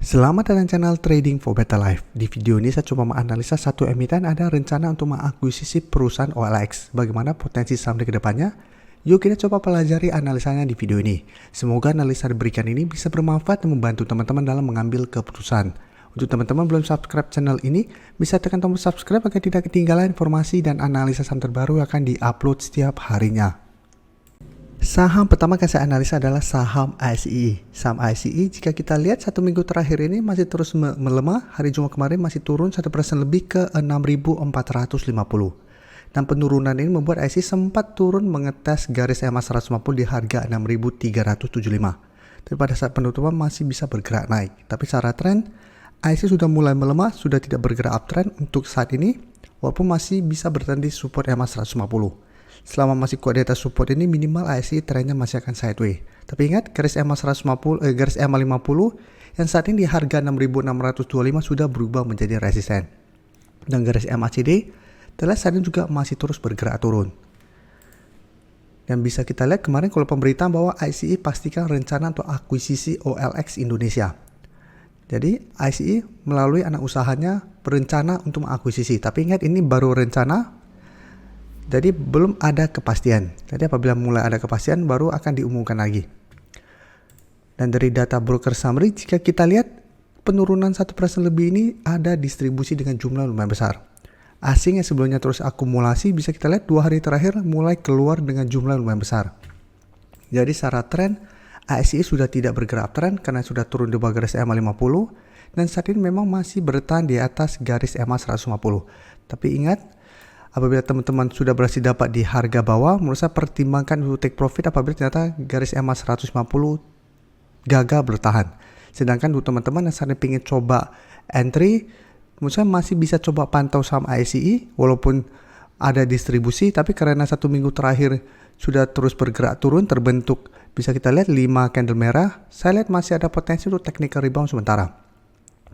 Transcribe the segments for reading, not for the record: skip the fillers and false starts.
Selamat datang channel Trading for Better Life. Di video ini saya coba menganalisa satu emiten ada rencana untuk mengakuisisi perusahaan OLX. Bagaimana potensi saham di kedepannya? Yuk kita coba pelajari analisanya di video ini. Semoga analisa diberikan ini bisa bermanfaat dan membantu teman-teman dalam mengambil keputusan. Untuk teman-teman belum subscribe channel ini, bisa tekan tombol subscribe agar tidak ketinggalan informasi dan analisa saham terbaru yang akan diupload setiap harinya. Saham pertama yang saya analisa adalah saham ASI. Saham ASI jika kita lihat satu minggu terakhir ini masih terus melemah. Hari Jumat kemarin masih turun 1% lebih ke 6.450. Dan penurunan ini membuat ASI sempat turun mengetes garis EMA 150 di harga 6.375. Tapi pada saat penutupan masih bisa bergerak naik. Tapi secara tren ASI sudah mulai melemah, sudah tidak bergerak uptrend untuk saat ini, walaupun masih bisa bertahan di support EMA 150. Selama masih kuat di atas support ini, minimal ASI trennya masih akan sideways. Tapi ingat, garis EMA 150, garis EMA 50 yang saat ini di harga 6.625 sudah berubah menjadi resisten. Dan garis MACD telah saat ini juga masih terus bergerak turun. Dan bisa kita lihat kemarin kalau pemberitaan bahwa ICE pastikan rencana untuk akuisisi OLX Indonesia. Jadi ICE melalui anak usahanya berencana untuk mengakuisisi. Tapi ingat, ini baru rencana. Jadi belum ada kepastian. Jadi apabila mulai ada kepastian baru akan diumumkan lagi. Dan dari data broker summary, jika kita lihat penurunan 1% lebih ini ada distribusi dengan jumlah lumayan besar. Asing yang sebelumnya terus akumulasi bisa kita lihat 2 hari terakhir mulai keluar dengan jumlah lumayan besar. Jadi secara tren ASI sudah tidak bergerak tren karena sudah turun di bawah garis EMA 50 dan saat ini memang masih bertahan di atas garis EMA 150. Tapi ingat, apabila teman-teman sudah berhasil dapat di harga bawah, menurut saya pertimbangkan untuk take profit apabila ternyata garis EMA 150 gagal bertahan. Sedangkan untuk teman-teman yang saat ini ingin coba entry, menurut saya masih bisa coba pantau saham ASI walaupun ada distribusi, tapi karena satu minggu terakhir sudah terus bergerak turun, terbentuk bisa kita lihat 5 candle merah, saya lihat masih ada potensi untuk technical rebound sementara.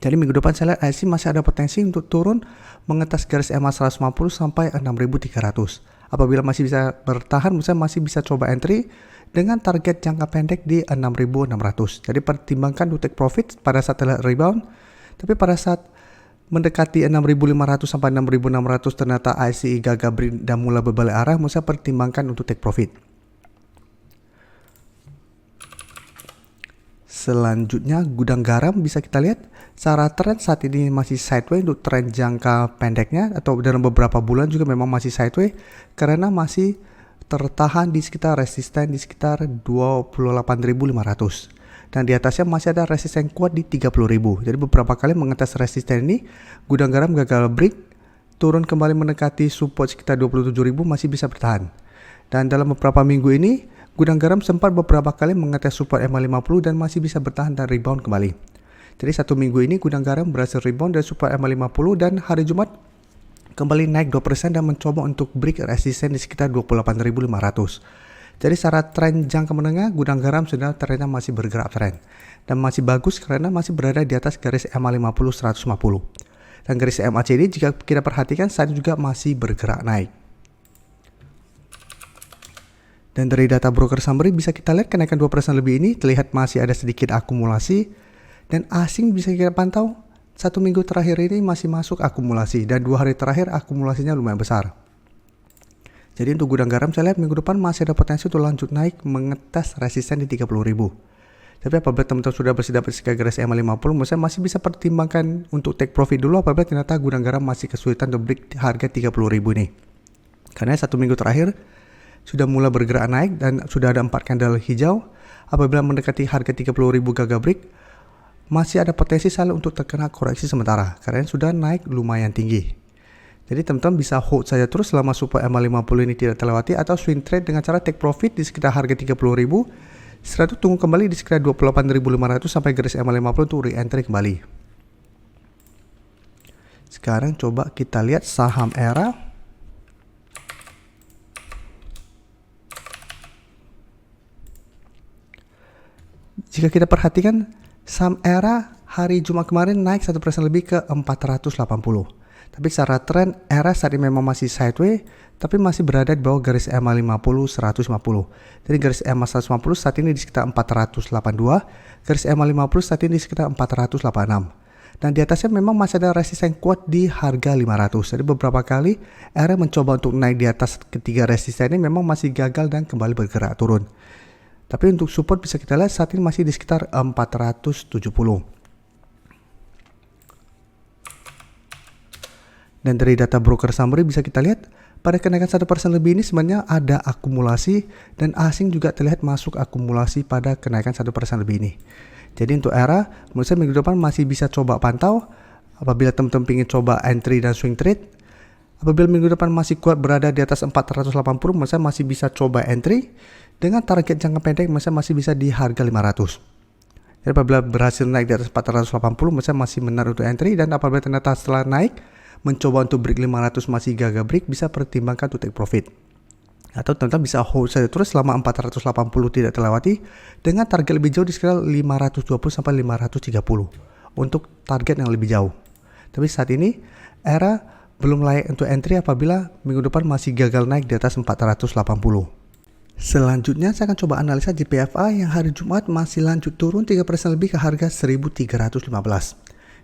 Jadi minggu depan saya lihat IC masih ada potensi untuk turun mengetas garis EMA 150 sampai 6.300. Apabila masih bisa bertahan, misalnya masih bisa coba entry dengan target jangka pendek di 6.600. Jadi pertimbangkan untuk take profit pada saat terlihat rebound. Tapi pada saat mendekati 6.500 sampai 6.600 ternyata IC gagal dan mulai berbalik arah, misalnya pertimbangkan untuk take profit. Selanjutnya gudang garam bisa kita lihat secara tren saat ini masih sideways untuk tren jangka pendeknya atau dalam beberapa bulan juga memang masih sideways karena masih tertahan di sekitar resisten di sekitar 28.500 dan di atasnya masih ada resisten kuat di 30.000. Jadi beberapa kali mengetes resisten ini gudang garam gagal break, turun kembali mendekati support sekitar 27.000 masih bisa bertahan. Dan dalam beberapa minggu ini gudang garam sempat beberapa kali mengetes support EMA 50 dan masih bisa bertahan dan rebound kembali. Jadi satu minggu ini gudang garam berhasil rebound dari support EMA 50 dan hari Jumat kembali naik 2% dan mencoba untuk break resisten di sekitar 28.500. Jadi secara tren jangka menengah gudang garam sudah ternyata masih bergerak tren dan masih bagus karena masih berada di atas garis EMA 50 150. Dan garis MACD jika kita perhatikan saat ini juga masih bergerak naik. Dan dari data broker summary bisa kita lihat kenaikan 2% lebih ini terlihat masih ada sedikit akumulasi. Dan asing bisa kita pantau satu minggu terakhir ini masih masuk akumulasi. Dan 2 hari terakhir akumulasinya lumayan besar. Jadi untuk gudang garam saya lihat minggu depan masih ada potensi untuk lanjut naik mengetes resisten di 30.000. Tapi apabila teman-teman sudah bersedia dapat garis EMA 50, menurut saya masih bisa pertimbangkan untuk take profit dulu apabila ternyata gudang garam masih kesulitan untuk break harga 30.000 ini. Karena satu minggu terakhir sudah mulai bergerak naik dan sudah ada 4 candle hijau. Apabila mendekati harga 30.000 gagal break, masih ada potensi salah untuk terkena koreksi sementara karena sudah naik lumayan tinggi. Jadi teman-teman bisa hold saja terus selama support EMA 50 ini tidak terlewati atau swing trade dengan cara take profit di sekitar harga 30.000. Setelah itu tunggu kembali di sekitar 28.500 sampai garis EMA 50 untuk re-entry kembali. Sekarang coba kita lihat saham ERA. Jika kita perhatikan saham ERA hari Jumat kemarin naik 1% lebih ke 480. Tapi secara tren, ERA saat ini memang masih sideways, tapi masih berada di bawah garis EMA 50 150. Jadi garis EMA 150 saat ini di sekitar 482, garis EMA 50 saat ini di sekitar 486. Dan di atasnya memang masih ada resisten kuat di harga 500. Jadi beberapa kali ERA mencoba untuk naik di atas ketiga resisten ini memang masih gagal dan kembali bergerak turun. Tapi untuk support bisa kita lihat saat ini masih di sekitar 470. Dan dari data broker summary bisa kita lihat pada kenaikan 1% lebih ini sebenarnya ada akumulasi dan asing juga terlihat masuk akumulasi pada kenaikan 1% lebih ini. Jadi untuk ERA menurut saya minggu depan masih bisa coba pantau apabila teman-teman ingin coba entry dan swing trade. Apabila minggu depan masih kuat berada di atas 480, menurut saya masih bisa coba entry dengan target jangka pendek menurut saya masih bisa di harga 500. Jadi apabila berhasil naik di atas 480, menurut saya masih menarik untuk entry, dan apabila ternyata setelah naik mencoba untuk break 500 masih gagal break, bisa pertimbangkan to take profit. Atau teman-teman bisa hold saja terus selama 480 tidak terlewati dengan target lebih jauh di sekitar 520 sampai 530 untuk target yang lebih jauh. Tapi saat ini ERA belum layak untuk entry apabila minggu depan masih gagal naik di atas 480. Selanjutnya saya akan coba analisa JPFA yang hari Jumat masih lanjut turun 3% lebih ke harga 1315.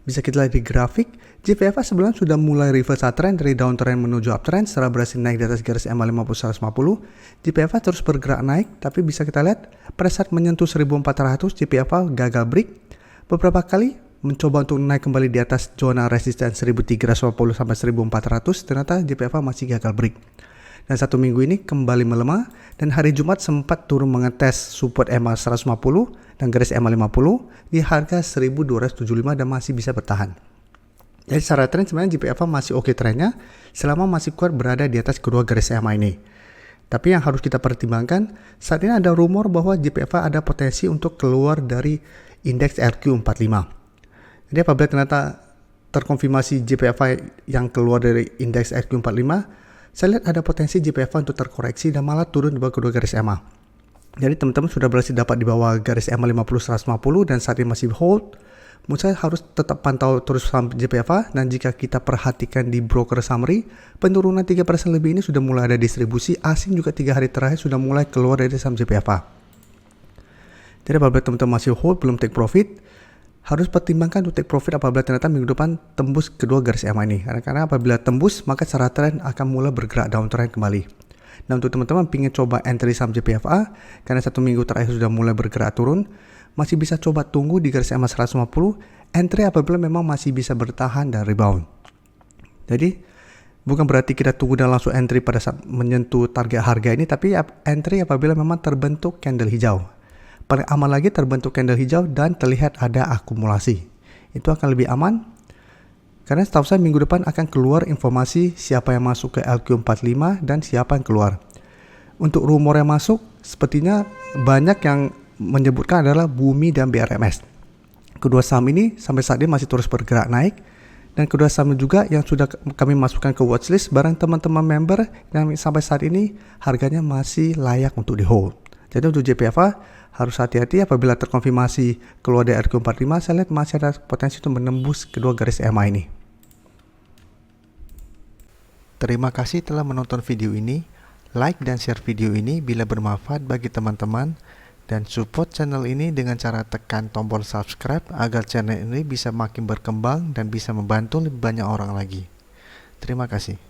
Bisa kita lihat di grafik, JPFA sebelumnya sudah mulai reverse uptrend dari downtrend menuju uptrend setelah berhasil naik di atas garis EMA 50 150. JPFA terus bergerak naik, tapi bisa kita lihat pada saat menyentuh 1400 JPFA gagal break. Beberapa kali mencoba untuk naik kembali di atas zona resisten 1350 sampai 1400, ternyata JPFA masih gagal break. Dan satu minggu ini kembali melemah dan hari Jumat sempat turun mengetes support EMA 150 dan garis EMA 50 di harga 1275 dan masih bisa bertahan. Jadi secara tren sebenarnya JPFA masih oke trennya selama masih kuat berada di atas kedua garis EMA ini. Tapi yang harus kita pertimbangkan, saat ini ada rumor bahwa JPFA ada potensi untuk keluar dari indeks RQ45. Jadi apabila ternyata terkonfirmasi JPFA yang keluar dari indeks RQ45, saya lihat ada potensi JPFA untuk terkoreksi dan malah turun di bawah kedua garis EMA. Jadi teman-teman sudah berhasil dapat di bawah garis EMA 50 150 dan saat ini masih hold. Menurut saya harus tetap pantau terus saham JPFA, dan jika kita perhatikan di broker summary, penurunan 3% lebih ini sudah mulai ada distribusi, asing juga 3 hari terakhir sudah mulai keluar dari saham JPFA. Jadi apabila teman-teman masih hold belum take profit, harus pertimbangkan untuk take profit apabila ternyata minggu depan tembus kedua garis EMA ini. Karena apabila tembus, maka secara tren akan mulai bergerak downtrend kembali. Dan untuk teman-teman ingin coba entry saham JPFA, karena satu minggu terakhir sudah mulai bergerak turun, masih bisa coba tunggu di garis EMA 150, entry apabila memang masih bisa bertahan dan rebound. Jadi bukan berarti kita tunggu dan langsung entry pada saat menyentuh target harga ini, tapi entry apabila memang terbentuk candle hijau. Paling aman lagi terbentuk candle hijau dan terlihat ada akumulasi. Itu akan lebih aman. Karena setahu saya minggu depan akan keluar informasi siapa yang masuk ke LQ45 dan siapa yang keluar. Untuk rumor yang masuk, sepertinya banyak yang menyebutkan adalah Bumi dan BRMS. Kedua saham ini sampai saat ini masih terus bergerak naik. Dan kedua saham juga yang sudah kami masukkan ke watchlist bareng teman-teman member yang sampai saat ini harganya masih layak untuk di hold. Jadi untuk JPFA harus hati-hati apabila terkonfirmasi keluar dari RQ45, saya lihat masih ada potensi untuk menembus kedua garis EMA ini. Terima kasih telah menonton video ini. Like dan share video ini bila bermanfaat bagi teman-teman, dan support channel ini dengan cara tekan tombol subscribe agar channel ini bisa makin berkembang dan bisa membantu lebih banyak orang lagi. Terima kasih.